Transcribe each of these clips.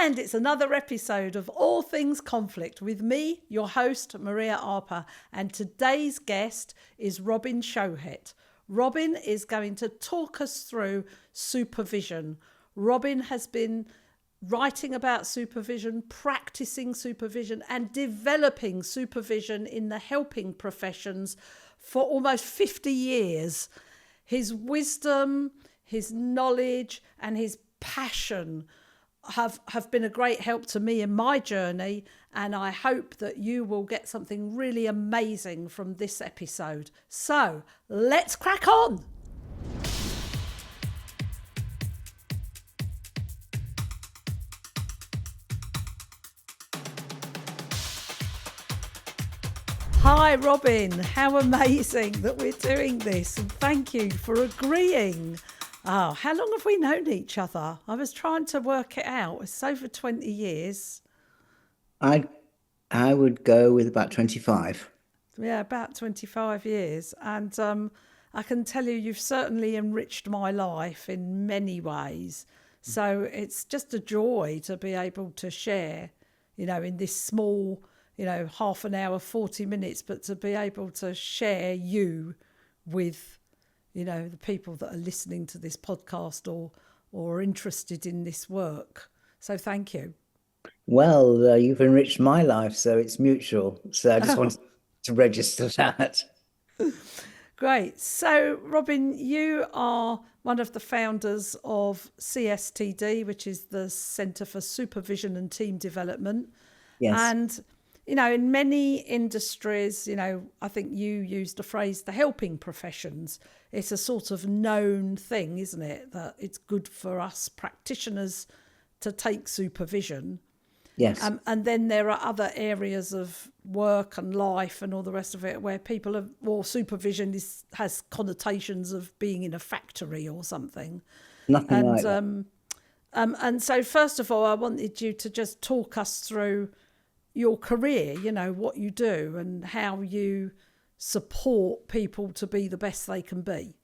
And it's another episode of All Things Conflict with me, your host, Maria Arper. And today's guest is Robin Shohet. Robin is going to talk us through supervision. Robin has been writing about supervision, practicing supervision, and developing supervision in the helping professions for almost 50 years. His wisdom, his knowledge, and his passion have been a great help to me in my journey, and I hope that you will get something really amazing from this episode. So let's crack on. Hi Robin, how amazing that we're doing this, and thank you for agreeing. Oh, how long have we known each other? I was trying to work it out. It's over 20 years. I would go with about 25. Yeah, about 25 years. And I can tell you, you've certainly enriched my life in many ways. So it's just a joy to be able to share, in this small, half an hour, 40 minutes, but to be able to share you with the people that are listening to this podcast or interested in this work. So thank you. Well, you've enriched my life, so it's mutual. So I just Oh, wanted to register that. great. So, Robin, you are one of the founders of CSTD, which is the Centre for Supervision and Team Development. Yes, And, in many industries, I think you used the phrase the helping professions. It's a sort of known thing, isn't it? That it's good for us practitioners to take supervision. yes. And then there are other areas of work and life and all the rest of it where people have, or supervision has connotations of being in a factory or something. Nothing And like that. and so first of all, I wanted you to just talk us through your career, what you do and how you support people to be the best they can be.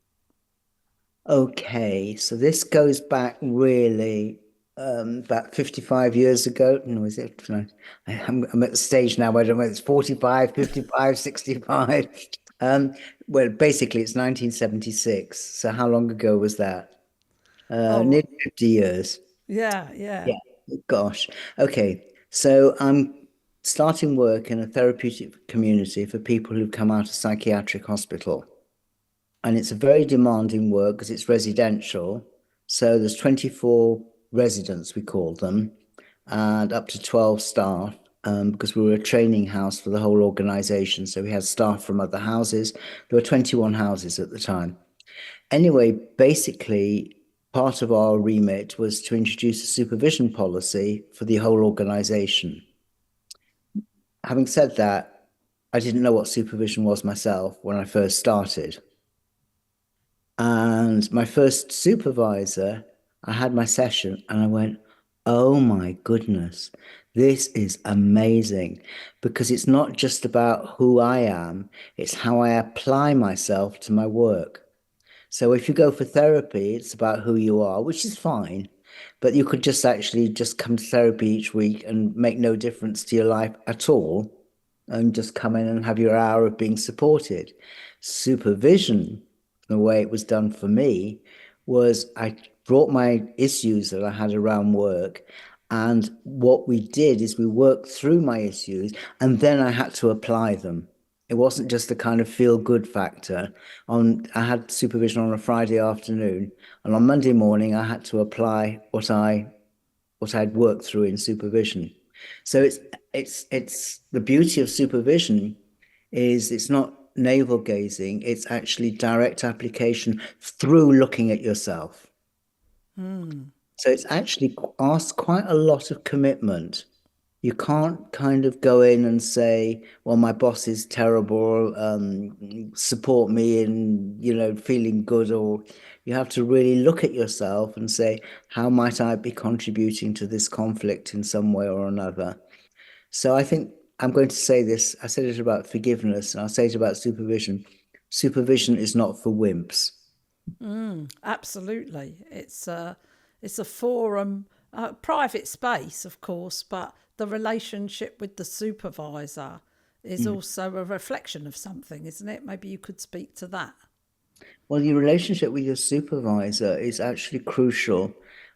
Okay, so this goes back really about 55 years ago. No, is it? No, I'm at the stage now where I don't know, it's 45, 55, 65. Well, basically, it's 1976. So how long ago was that? Oh, Nearly 50 years. yeah, yeah. Yeah, gosh. Okay, so I'm starting work in a therapeutic community for people who've come out of psychiatric hospital. And it's a very demanding work because it's residential. So there's 24 residents, we call them, and up to 12 staff, because we were a training house for the whole organization. So we had staff from other houses. There were 21 houses at the time. Anyway, basically, part of our remit was to introduce a supervision policy for the whole organization. Having said that, I didn't know what supervision was myself when I first started. And my first supervisor, I had my session and I went, oh my goodness, this is amazing because it's not just about who I am, it's how I apply myself to my work. So if you go for therapy, it's about who you are, which is fine. But you could just actually just come to therapy each week and make no difference to your life at all, and just come in and have your hour of being supported. Supervision, the way it was done for me, was I brought my issues that I had around work. And what we did is we worked through my issues and then I had to apply them. It wasn't just the kind of feel good factor. I had supervision on a Friday afternoon, and on Monday morning I had to apply what I'd worked through in supervision. So it's the beauty of supervision is it's not navel gazing, it's actually direct application through looking at yourself. So it's actually asks quite a lot of commitment. You can't kind of go in and say, well, my boss is terrible, support me in, feeling good, or you have to really look at yourself and say, how might I be contributing to this conflict in some way or another? So I think I'm going to say this. I said it about forgiveness, and I'll say it about supervision. Supervision is not for wimps. Absolutely. It's a forum Private space, of course, but the relationship with the supervisor is Mm. also a reflection of something, isn't it? Maybe you could speak to that. Well, your relationship with your supervisor is actually crucial.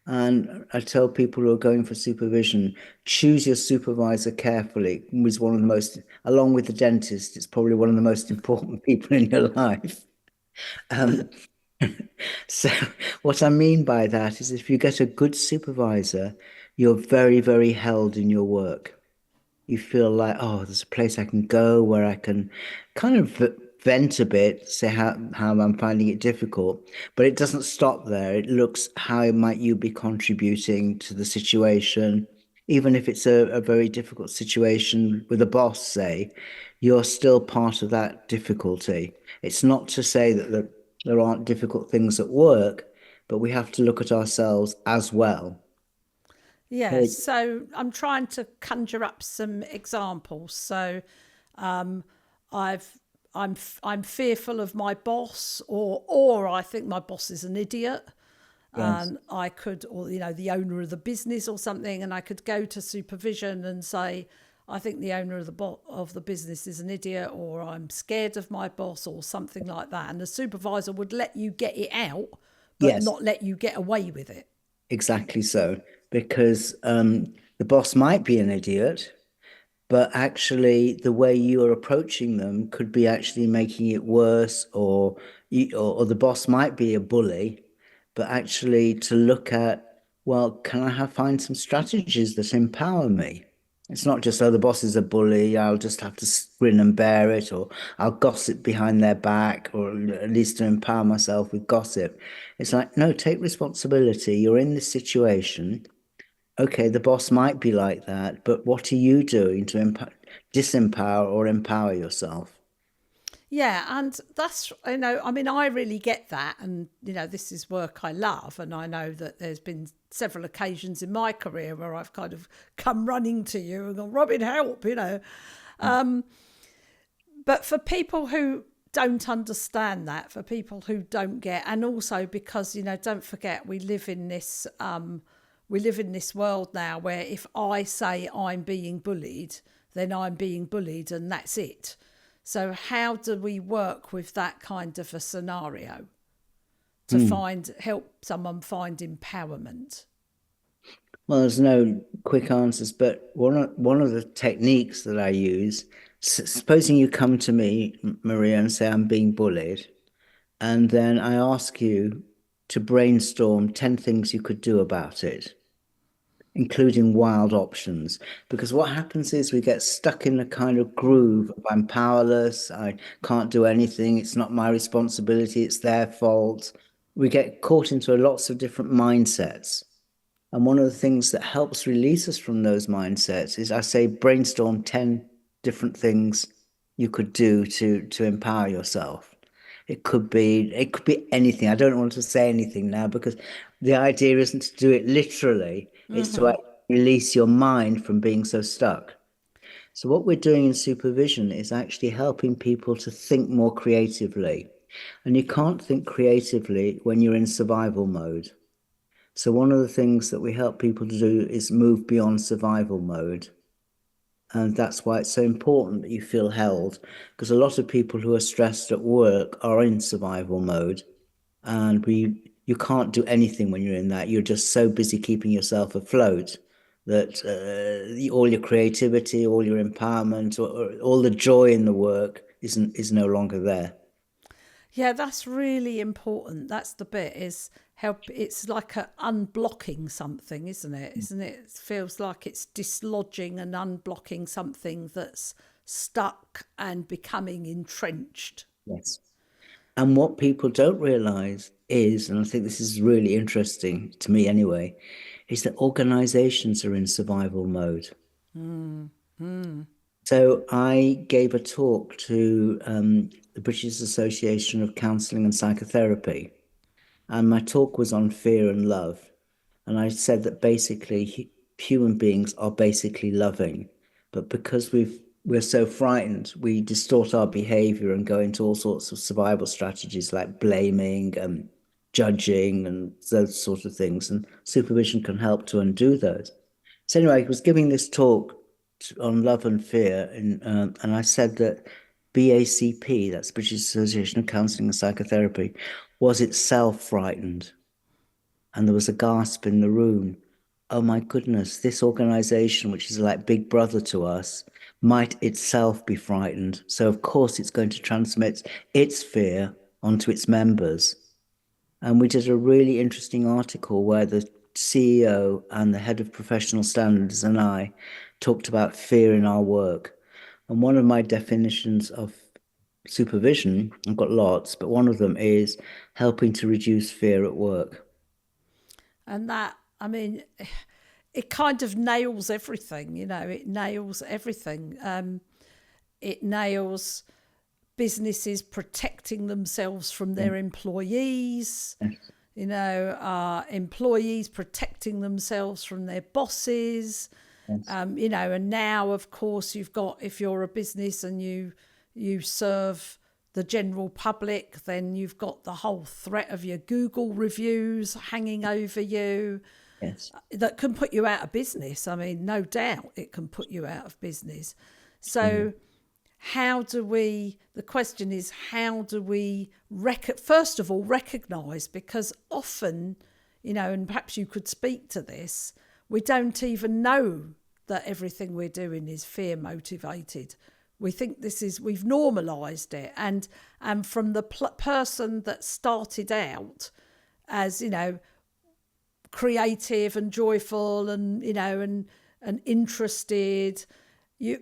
And I tell people who are going for supervision, choose your supervisor carefully. Is one of the most, along with the dentist, it's probably one of the most important people in your life. Um, so what I mean by that is if you get a good supervisor, you're very, very held in your work. You feel like, oh, there's a place I can go where I can kind of vent a bit, say how I'm finding it difficult. But it doesn't stop there. It looks how might you be contributing to the situation, even if it's a very difficult situation with a boss, say, you're still part of that difficulty. It's not to say that there aren't difficult things at work, but we have to look at ourselves as well. Yeah, so I'm trying to conjure up some examples. So um, I've I'm fearful of my boss, or I think my boss is an idiot, Yes. and I could, or the owner of the business or something, and I could go to supervision and say, I think the owner of the business is an idiot, or I'm scared of my boss, or something like that, and the supervisor would let you get it out, but Yes. not let you get away with it. Exactly so, because the boss might be an idiot, but actually the way you are approaching them could be actually making it worse, or the boss might be a bully, but actually to look at, well, can I find some strategies that empower me? It's not just, oh, the boss is a bully, I'll just have to grin and bear it, or I'll gossip behind their back, or at least to empower myself with gossip. It's like, no, take responsibility. You're in this situation. Okay, the boss might be like that, but what are you doing to disempower or empower yourself? Yeah, and that's, I mean, I really get that. And, this is work I love. And I know that there's been several occasions in my career where I've kind of come running to you and gone, Robin, help. But for people who don't understand that, for people who don't get, and also because, don't forget, we live in this world now where if I say I'm being bullied, then I'm being bullied and that's it. So how do we work with that kind of a scenario to Hmm. help someone find empowerment? Well, there's no quick answers, but one of the techniques that I use, supposing you come to me, Maria, and say I'm being bullied, and then I ask you to brainstorm 10 things you could do about it, including wild options. Because what happens is we get stuck in a kind of groove of I'm powerless, I can't do anything, it's not my responsibility, it's their fault. We get caught into lots of different mindsets. And one of the things that helps release us from those mindsets is I say brainstorm 10 different things you could do to empower yourself. It could be anything. I don't want to say anything now because the idea isn't to do it literally, it's to actually release your mind from being so stuck. So what we're doing in supervision is actually helping people to think more creatively. And you can't think creatively when you're in survival mode. So one of the things that we help people to do is move beyond survival mode. And that's why it's so important that you feel held, because a lot of people who are stressed at work are in survival mode. And you can't do anything when you're in that. You're just so busy keeping yourself afloat that all your creativity, all your empowerment, or all the joy in the work is no longer there. Yeah, that's really important. That's the bit is help. It's like a unblocking something, isn't it? Isn't it? It feels like it's dislodging and unblocking something that's stuck and becoming entrenched. Yes. And what people don't realize is, and I think this is really interesting to me anyway, is that organizations are in survival mode. So I gave a talk to the British Association of Counselling and Psychotherapy, and my talk was on fear and love. And I said that basically human beings are basically loving, but because we're so frightened, we distort our behavior and go into all sorts of survival strategies like blaming, judging and those sort of things. And supervision can help to undo those. So anyway, I was giving this talk on love and fear, and I said that BACP, that's British Association of Counselling and Psychotherapy, was itself frightened. And there was a gasp in the room. Oh my goodness, this organization, which is like big brother to us, might itself be frightened. So of course it's going to transmit its fear onto its members. And we did a really interesting article where the CEO and the head of professional standards and I talked about fear in our work. And one of my definitions of supervision, I've got lots, but one of them is helping to reduce fear at work. And that, I mean, it kind of nails everything, it nails everything. It nails businesses protecting themselves from their employees, employees protecting themselves from their bosses, and now, of course, you've got, if you're a business and you serve the general public, then you've got the whole threat of your Google reviews hanging over you. Yes. That can put you out of business. I mean, no doubt it can put you out of business. So the question is, how do we, first of all, recognise, because often, and perhaps you could speak to this, we don't even know that everything we're doing is fear motivated. We think we've normalised it. And from the person that started out as, creative and joyful and, and interested,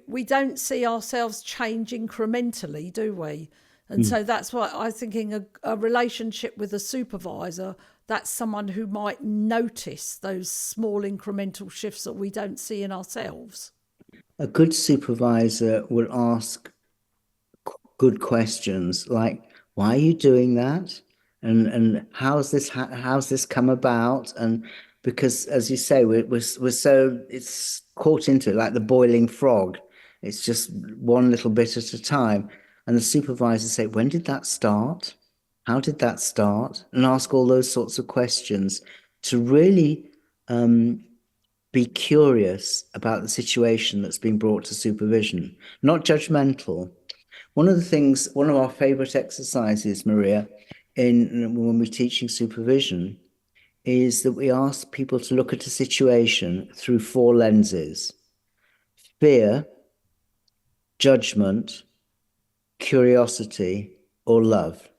we don't see ourselves change incrementally, do we? And so that's why I'm thinking a relationship with a supervisor, that's someone who might notice those small incremental shifts that we don't see in ourselves. A good supervisor will ask good questions like, why are you doing that? And how's this come about? And because, as you say, we're so, it's caught into it like the boiling frog. It's just one little bit at a time. And the supervisor say, when did that start? How did that start? And ask all those sorts of questions to really be curious about the situation that's been brought to supervision, not judgmental. One of our favorite exercises, Maria, when we're teaching supervision, is that we ask people to look at a situation through 4 lenses: fear, judgment, curiosity, or love.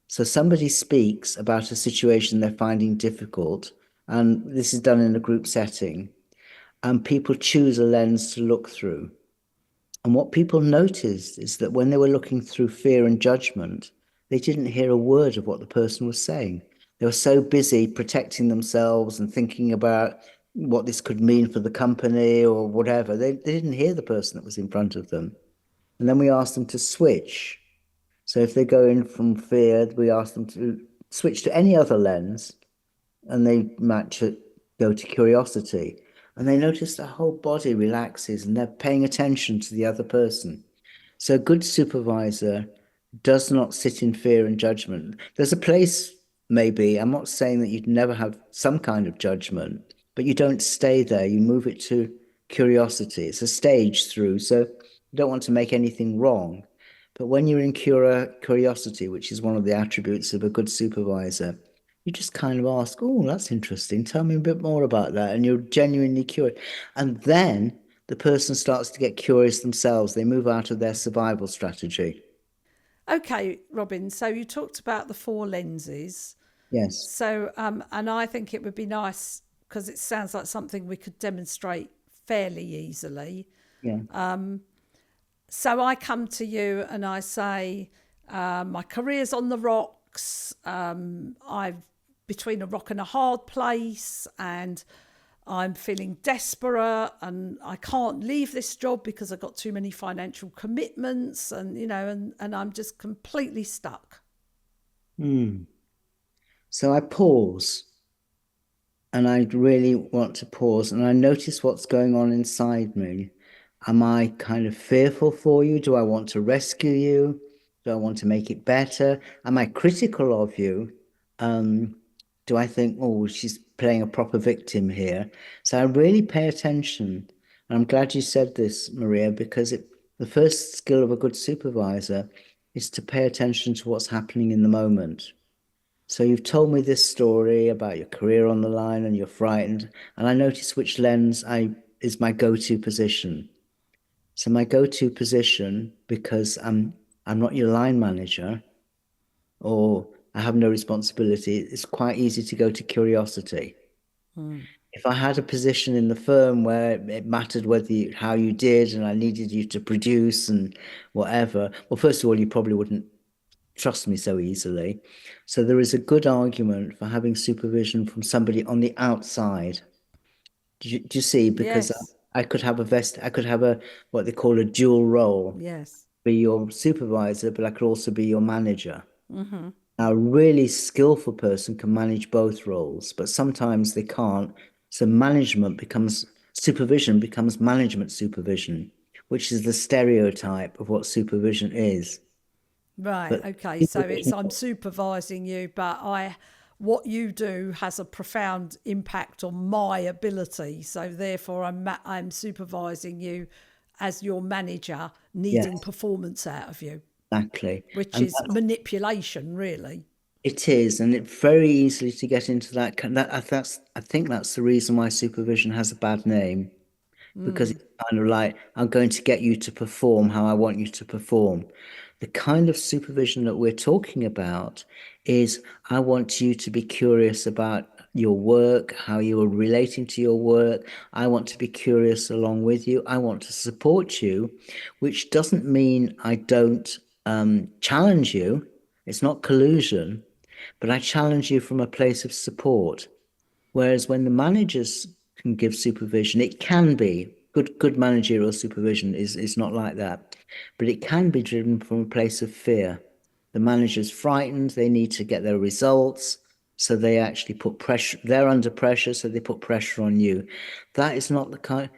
So somebody speaks about a situation they're finding difficult, and this is done in a group setting, and people choose a lens to look through. And what people noticed is that when they were looking through fear and judgment, they didn't hear a word of what the person was saying. They were so busy protecting themselves and thinking about what this could mean for the company or whatever. They didn't hear the person that was in front of them. And then we asked them to switch. So if they go in from fear, we ask them to switch to any other lens, and they go to curiosity. And they notice the whole body relaxes and they're paying attention to the other person. So a good supervisor does not sit in fear and judgment. There's a place, maybe, I'm not saying that you'd never have some kind of judgment, but you don't stay there. You move it to curiosity. It's a stage through. So you don't want to make anything wrong. But when you're in curiosity, which is one of the attributes of a good supervisor, you just kind of ask, oh, that's interesting. Tell me a bit more about that. And you're genuinely curious. And then the person starts to get curious themselves. They move out of their survival strategy. Okay, Robin, so you talked about the 4 lenses. Yes. So, and I think it would be nice, because it sounds like something we could demonstrate fairly easily. Yeah. So I come to you and I say, my career's on the rocks. I've between a rock and a hard place, and I'm feeling desperate, and I can't leave this job because I've got too many financial commitments, and and I'm just completely stuck. So I pause, and I really want to pause, and I notice what's going on inside me. Am I kind of fearful for you? Do I want to rescue you? Do I want to make it better? Am I critical of you? Do I think, oh, she's playing a proper victim here? So I really pay attention. And I'm glad you said this, Maria, because the first skill of a good supervisor is to pay attention to what's happening in the moment. So you've told me this story about your career on the line and you're frightened, and I notice which lens I is my go-to position. So my go-to position, because I'm not your line manager or I have no responsibility, it's quite easy to go to curiosity. Mm. If I had a position in the firm where it mattered how you did and I needed you to produce and whatever, well, first of all, you probably wouldn't trust me so easily. So there is a good argument for having supervision from somebody on the outside. Do you see? Because Yes, I could have a what they call a dual role, yes. be your supervisor, but I could also be your manager. Hmm. Now, a really skillful person can manage both roles, but sometimes they can't. So supervision becomes management supervision, which is the stereotype of what supervision is. Right. But Okay. So it's supervision, I'm supervising you, but what you do has a profound impact on my ability. So therefore, I'm supervising you as your manager, needing yes, performance out of you, exactly. which And is manipulation, really. it is, and it's very easily to get into I think that's the reason why supervision has a bad name, because Mm. it's kind of like, I'm going to get you to perform how I want you to perform. The kind of supervision that we're talking about is, I want you to be curious about your work, how you are relating to your work. I want to be curious along with you. I want to support you, which doesn't mean I don't challenge you. It's not collusion, but I challenge you from a place of support. Whereas when the managers can give supervision, it can be good managerial supervision is not like that, but it can be driven from a place of fear. The manager's frightened, they need to get their results, so they actually put pressure, they're under pressure, so they put pressure on you. That is not the kind,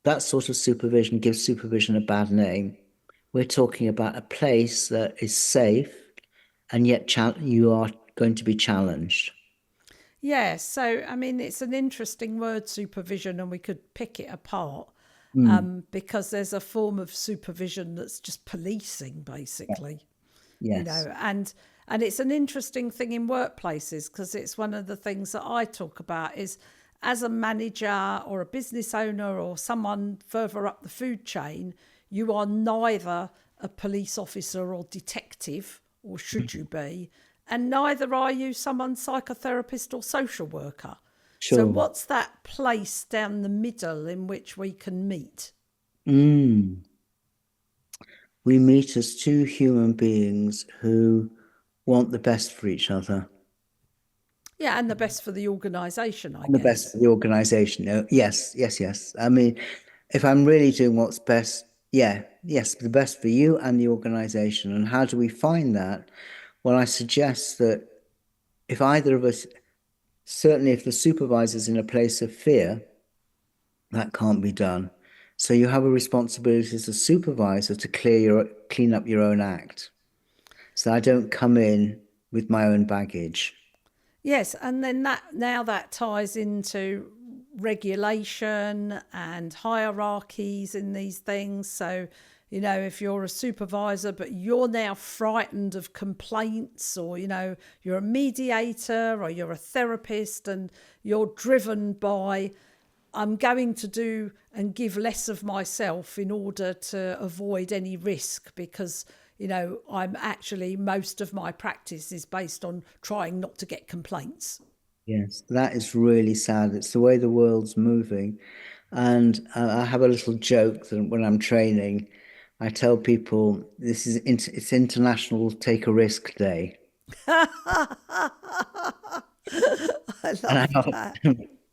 that sort of supervision gives supervision a bad name. We're talking about a place that is safe, and yet you are going to be challenged. Yeah. So I mean, it's an interesting word, supervision, and we could pick it apart Mm, because there's a form of supervision that's just policing, basically. You yes. know, and it's an interesting thing in workplaces because it's one of the things that I talk about is as a manager or a business owner or someone further up the food chain, you are neither a police officer or detective, or should you be, and neither are you someone's psychotherapist or social worker. So Sure. what's that place down the middle in which we can meet? Mm. We meet as two human beings who want the best for each other Yeah, and the best for the organisation, I and the best guess. for the organization. Yes, yes, yes. I mean, if I'm really doing what's best, yeah, yes, the best for you and the organization. And how do we find that? Well, I suggest that if either of us, certainly if the supervisor's in a place of fear, that can't be done. So you have a responsibility as a supervisor to clean up your own act. So I don't come in with my own baggage. Yes, and then that ties into regulation and hierarchies in these things. So, you know, if you're a supervisor but you're now frightened of complaints, or you're a mediator or you're a therapist and you're driven by I'm going to do and give less of myself in order to avoid any risk because, I'm actually, most of my practice is based on trying not to get complaints. Yes, that is really sad. It's the way the world's moving. And I have a little joke that when I'm training, I tell people it's International Take a Risk Day. I And love that.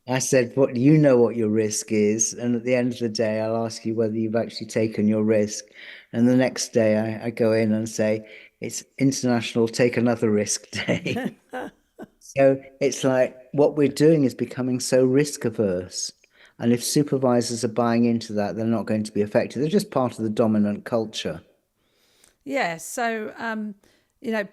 I said, "What do you know what your risk is?" And at the end of the day, I'll ask you whether you've actually taken your risk. And the next day, I go in and say, "It's International Take Another Risk Day." So it's like what we're doing is becoming so risk averse. And if supervisors are buying into that, they're not going to be effective. They're just part of the dominant culture. Yeah, so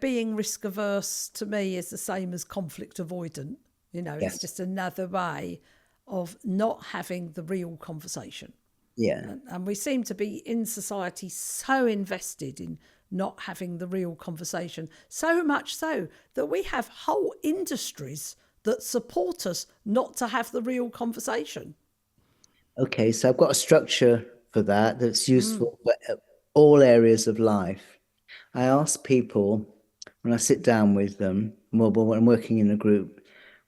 being risk averse to me is the same as conflict avoidant. It's Yes. just another way of not having the real conversation. Yeah. And we seem to be in society so invested in not having the real conversation, so much so that we have whole industries that support us not to have the real conversation. Okay, so I've got a structure for that that's useful for all areas of life. I ask people when I sit down with them, well, when I'm working in a group,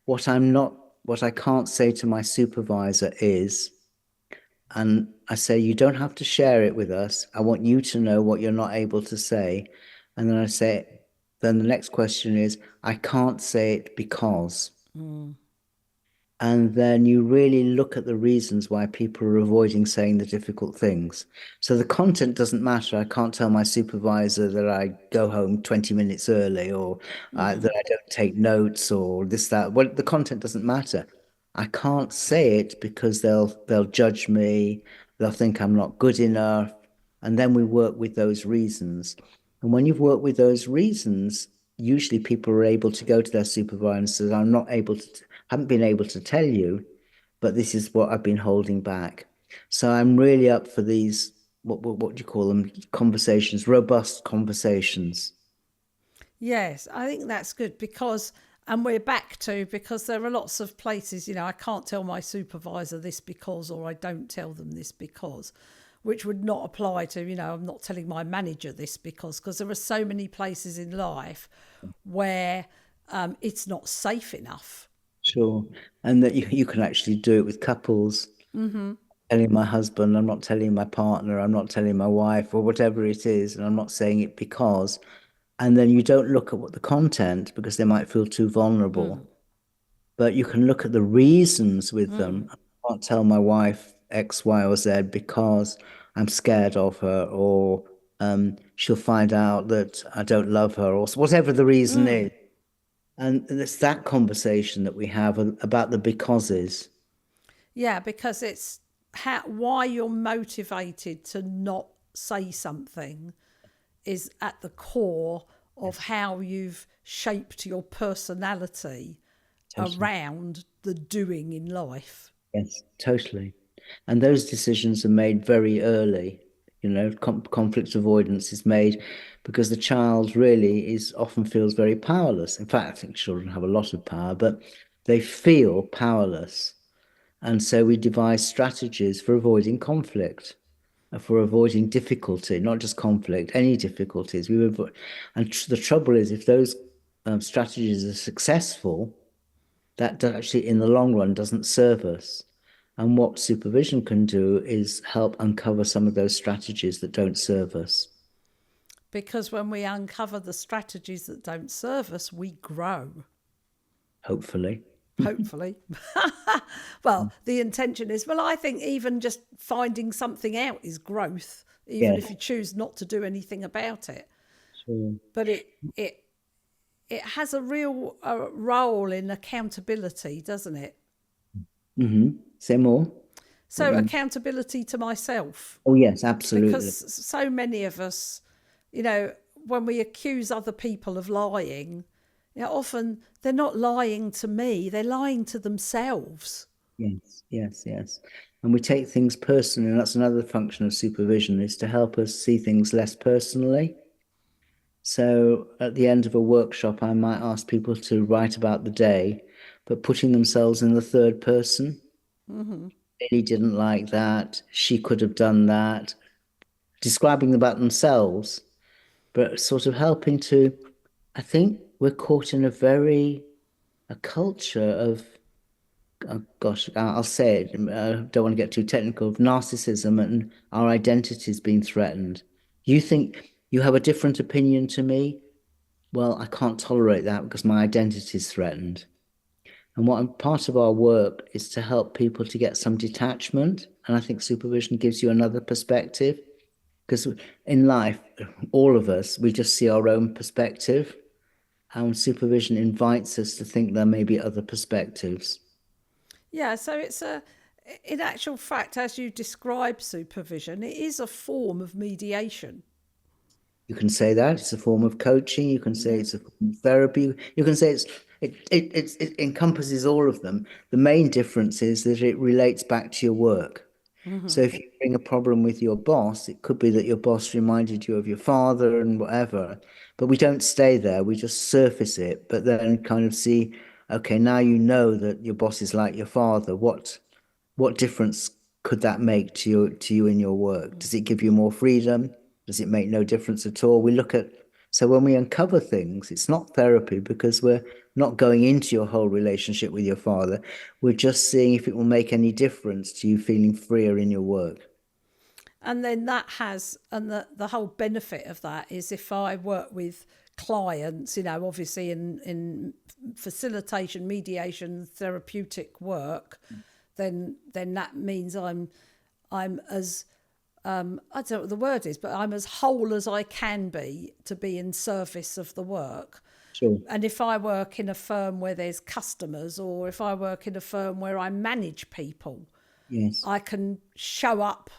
what I can't say to my supervisor is, and I say, you don't have to share it with us. I want you to know what you're not able to say. And then I say, then the next question is, I can't say it because. And then you really look at the reasons why people are avoiding saying the difficult things. So the content doesn't matter. I can't tell my supervisor that I go home 20 minutes early or that I don't take notes or this, that. Well, the content doesn't matter. I can't say it because they'll judge me. They'll think I'm not good enough. And then we work with those reasons. And when you've worked with those reasons, usually people are able to go to their supervisor and say, I'm not able to, haven't been able to tell you, but this is what I've been holding back. So I'm really up for these, what do you call them? Conversations, robust conversations. Yes, I think that's good and we're back to, because there are lots of places, I can't tell my supervisor this because, or I don't tell them this because, which would not apply to, I'm not telling my manager this because there are so many places in life where it's not safe enough. Sure. And that you can actually do it with couples. Telling my husband, I'm not telling my partner, I'm not telling my wife, or whatever it is, and I'm not saying it because. And then you don't look at what the content because they might feel too vulnerable. But you can look at the reasons with them. I can't tell my wife X, Y, or Z because I'm scared of her, or she'll find out that I don't love her, or whatever the reason is. And it's that conversation that we have about the becauses. Yeah, because it's why you're motivated to not say something is at the core of how you've shaped your personality Totally. around the doing in life. Yes, totally. And those decisions are made very early. Conflict avoidance is made because the child really is often feels very powerless. In fact, I think children have a lot of power, but they feel powerless. And so we devise strategies for avoiding conflict, for avoiding difficulty, not just conflict, any difficulties. And the trouble is, if those strategies are successful, that actually, in the long run, doesn't serve us. And what supervision can do is help uncover some of those strategies that don't serve us. Because when we uncover the strategies that don't serve us, we grow. Hopefully. Hopefully. Well, the intention is, well, I think even just finding something out is growth, even Yes. if you choose not to do anything about it. Sure. But it has a real role in accountability, doesn't it? Say more. What So do you mean? accountability to myself, Oh, yes, absolutely. because so many of us, when we accuse other people of lying, often they're not lying to me, they're lying to themselves. Yes, yes, yes. And we take things personally, and that's another function of supervision, is to help us see things less personally. So at the end of a workshop, I might ask people to write about the day, but putting themselves in the third person. Really didn't like that. She could have done that. Describing about themselves, but sort of helping to, I think we're caught in a culture of, oh gosh, I'll say it, I don't want to get too technical, of narcissism and our identities being threatened. You think you have a different opinion to me? Well, I can't tolerate that because my identity is threatened. And part of our work is to help people to get some detachment. And I think supervision gives you another perspective because in life, all of us, we just see our own perspective. And supervision invites us to think there may be other perspectives. Yeah, so in actual fact, as you describe supervision, it is a form of mediation. You can say that it's a form of coaching. You can say Yeah. it's a form of therapy. You can say it encompasses all of them. The main difference is that it relates back to your work. Hmm. So if you bring a problem with your boss, it could be that your boss reminded you of your father and whatever. But we don't stay there. We just surface it, but then kind of see, okay, now you know that your boss is like your father. What difference could that make to you in your work? Does it give you more freedom? Does it make no difference at all? We look at so when we uncover things, it's not therapy because we're not going into your whole relationship with your father. We're just seeing if it will make any difference to you feeling freer in your work. And then that has, and the whole benefit of that is if I work with clients, obviously in facilitation, mediation, therapeutic work, then that means I'm as I don't know what the word is, but I'm as whole as I can be to be in service of the work. Sure. And if I work in a firm where there's customers, or if I work in a firm where I manage people, Yes. I can show up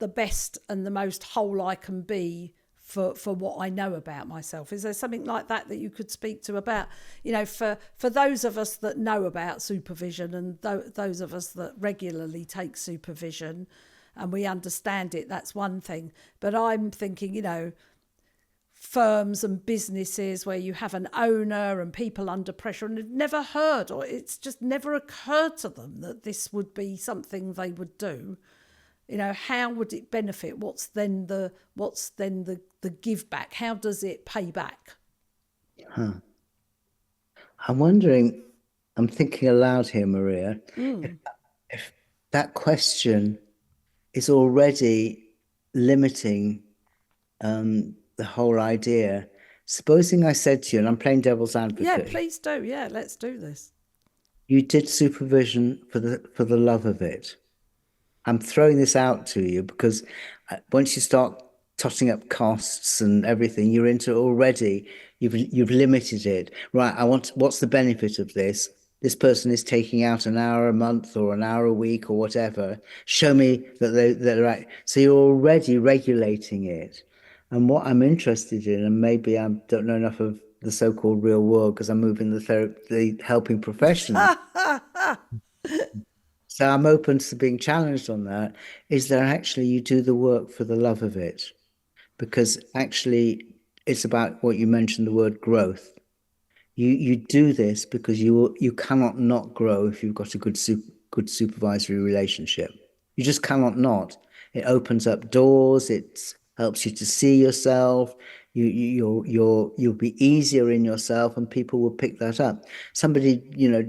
the best and the most whole I can be for what I know about myself. Is there something like that that you could speak to about, for those of us that know about supervision and those of us that regularly take supervision and we understand it, that's one thing. But I'm thinking, firms and businesses where you have an owner and people under pressure and have never heard, or it's just never occurred to them that this would be something they would do. How would it benefit? What's then the give back? How does it pay back? Huh. I'm wondering, I'm thinking aloud here, Maria, if, Mm. if that question is already limiting the whole idea. Supposing I said to you, and I'm playing devil's Yeah, advocate, please do. Yeah, let's do this. you did supervision for the love of it. I'm throwing this out to you because once you start totting up costs and everything, you're into already. You've limited it. Right. What's the benefit of this? This person is taking out an hour a month or an hour a week or whatever. Show me that they're right. So you're already regulating it. And what I'm interested in, and maybe I don't know enough of the so-called real world because I move in the helping profession. So I'm open to being challenged on that. Is there actually you do the work for the love of it? Because actually it's about what you mentioned, the word growth. You do this because you cannot not grow if you've got a good supervisory relationship. You just cannot not. It opens up doors. It helps you to see yourself. You'll be easier in yourself, and people will pick that up. Somebody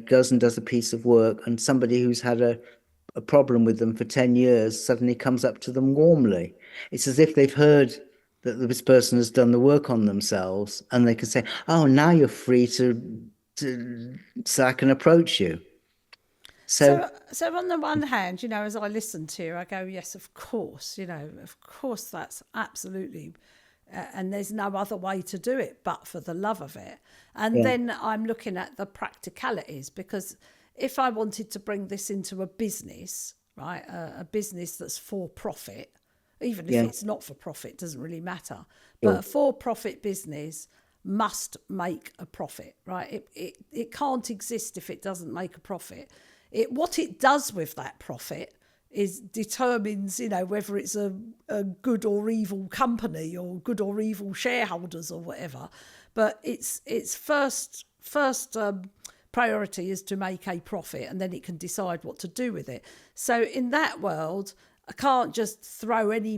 goes and does a piece of work, and somebody who's had a problem with them for 10 years suddenly comes up to them warmly. It's as if they've heard that this person has done the work on themselves and they can say, oh, now you're free so I can approach you. So So on the one hand, as I listen to you, I go, yes, of course, of course, that's absolutely, and there's no other way to do it but for the love of it. And yeah, then I'm looking at the practicalities, because if I wanted to bring this into a business, right, a business that's for profit, even if yeah, it's not for profit, doesn't really matter. But sure. a for profit business must make a profit, right? It can't exist if it doesn't make a profit. What it does with that profit is determines, whether it's a good or evil company or good or evil shareholders or whatever. But its first priority is to make a profit, and then it can decide what to do with it. So in that world, I can't just throw any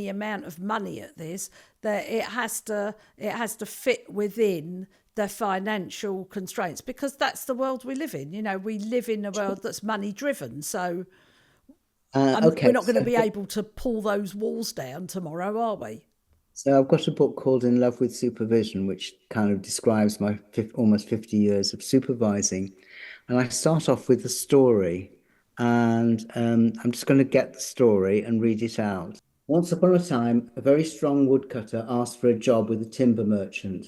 amount of money at this. That it has to fit within the financial constraints, because that's the world we live in. We live in a world that's money driven. So we're Okay, not going to be able to pull those walls down tomorrow, are we? so I've got a book called In Love with Supervision, which kind of describes my almost 50 years of supervising. And I start off with a story, and I'm just going to get the story and read it out. Once upon a time, a very strong woodcutter asked for a job with a timber merchant.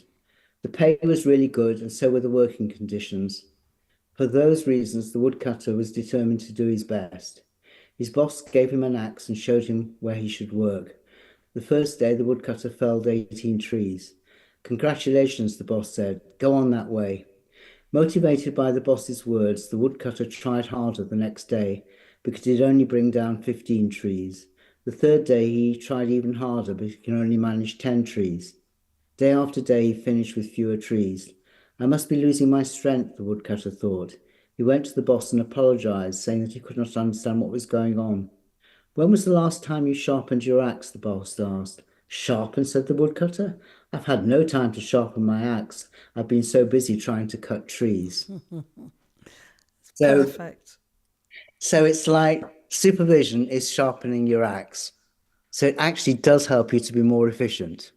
The pay was really good, and so were the working conditions. For those reasons, the woodcutter was determined to do his best. His boss gave him an axe and showed him where he should work. The first day, the woodcutter felled 18 trees. Congratulations, the boss said. Go on that way. Motivated by the boss's words, the woodcutter tried harder the next day because he'd only bring down 15 trees. The third day, he tried even harder, but he could only manage 10 trees. Day after day, he finished with fewer trees. I must be losing my strength, the woodcutter thought. He went to the boss and apologized, saying that he could not understand what was going on. When was the last time you sharpened your axe? The boss asked. Sharpened, said the woodcutter. I've had no time to sharpen my axe. I've been so busy trying to cut trees. So, Perfect. so it's like supervision is sharpening your axe. So it actually does help you to be more efficient.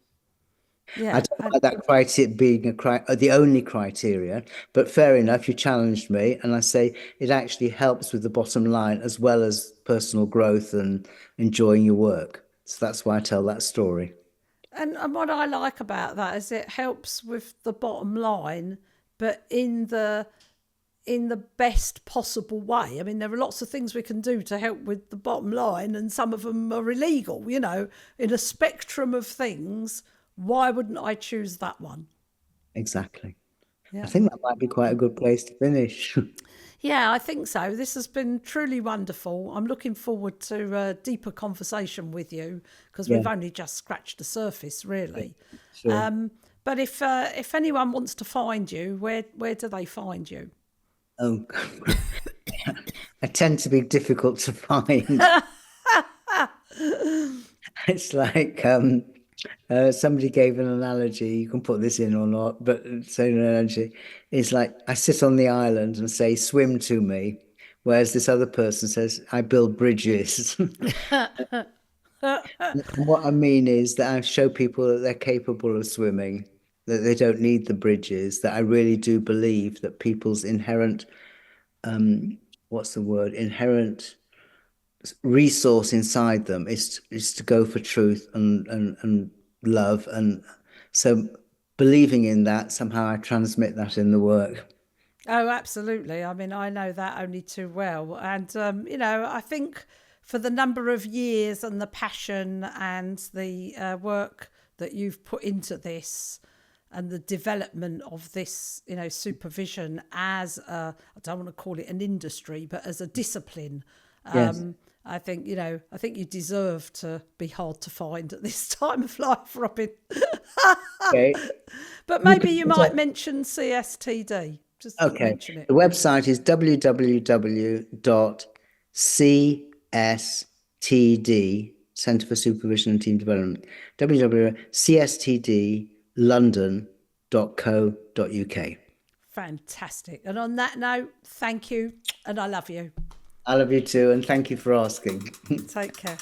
I Yeah. don't like that criteria being the only criteria, but fair enough, you challenged me, and I say it actually helps with the bottom line as well as personal growth and enjoying your work. So that's why I tell that story. And what I like about that is it helps with the bottom line, but in the best possible way. I mean, there are lots of things we can do to help with the bottom line, and some of them are illegal. In a spectrum of things, why wouldn't I choose that one? Exactly. I Yeah. think that might be quite a good place to finish. Yeah, I think so. This has been truly wonderful. I'm looking forward to a deeper conversation with you because Yeah, we've only just scratched the surface, really. sure. But if anyone wants to find you, where do they find you? Oh, I tend to be difficult to find. It's like somebody gave an analogy. You can put this in or not, but so an analogy is like I sit on the island and say, "Swim to me," whereas this other person says, "I build bridges." And what I mean is that I show people that they're capable of swimming, that they don't need the bridges. That I really do believe that people's inherent, what's the word? Inherent resource inside them is to go for truth and love, and so believing in that, somehow I transmit that in the work. Oh, absolutely. I mean, I know that only too well. And, I think for the number of years and the passion and the work that you've put into this and the development of this, supervision as I don't want to call it an industry, but as a discipline, Yes. I think you deserve to be hard to find at this time of life, Robin. Okay. But You maybe can you put might mention CSTD. Just okay. mention it. The website is www.cstd, Centre for Supervision and Team Development, www.cstdlondon.co.uk. Fantastic. And on that note, thank you and I love you. I love you too, and thank you for asking. Take care.